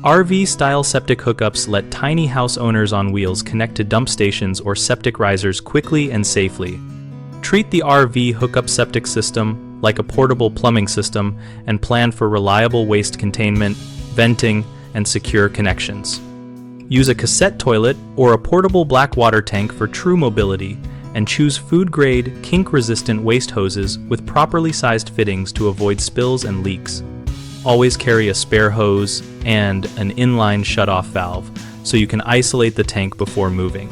RV-style septic hookups let tiny house owners on wheels connect to dump stations or septic risers quickly and safely. Treat the RV hookup septic system like a portable plumbing system and plan for reliable waste containment, venting, and secure connections. Use a cassette toilet or a portable blackwater tank for true mobility, and choose food-grade, kink-resistant waste hoses with properly sized fittings to avoid spills and leaks. Always carry a spare hose and an inline shutoff valve so you can isolate the tank before moving.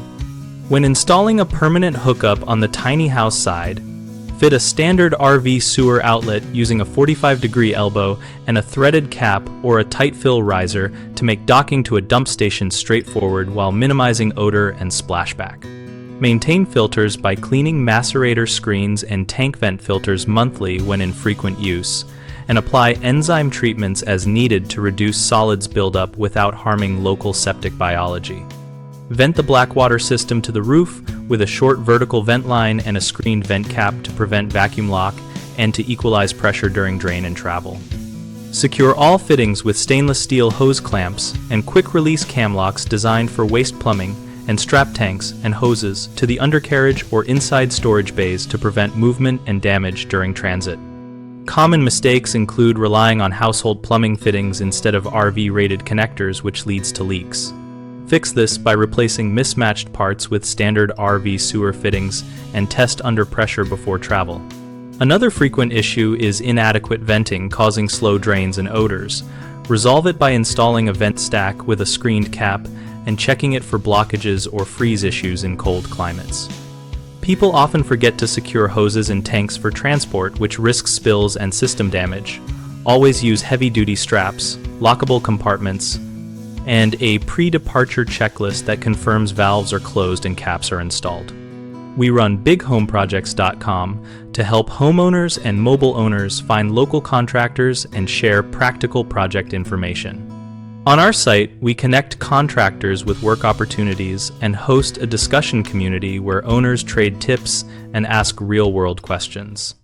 When installing a permanent hookup on the tiny house side, fit a standard RV sewer outlet using a 45-degree elbow and a threaded cap or a tight fill riser to make docking to a dump station straightforward while minimizing odor and splashback. Maintain filters by cleaning macerator screens and tank vent filters monthly when in frequent use, and apply enzyme treatments as needed to reduce solids buildup without harming local septic biology. Vent the blackwater system to the roof with a short vertical vent line and a screened vent cap to prevent vacuum lock and to equalize pressure during drain and travel. Secure all fittings with stainless steel hose clamps and quick-release cam locks designed for waste plumbing, and strap tanks and hoses to the undercarriage or inside storage bays to prevent movement and damage during transit. Common mistakes include relying on household plumbing fittings instead of RV-rated connectors, which leads to leaks. Fix this by replacing mismatched parts with standard RV sewer fittings and test under pressure before travel. Another frequent issue is inadequate venting causing slow drains and odors. Resolve it by installing a vent stack with a screened cap and checking it for blockages or freeze issues in cold climates. People often forget to secure hoses and tanks for transport, which risks spills and system damage. Always use heavy-duty straps, lockable compartments, and a pre-departure checklist that confirms valves are closed and caps are installed. We run bighomeprojects.com to help homeowners and mobile owners find local contractors and share practical project information. On our site, we connect contractors with work opportunities and host a discussion community where owners trade tips and ask real-world questions.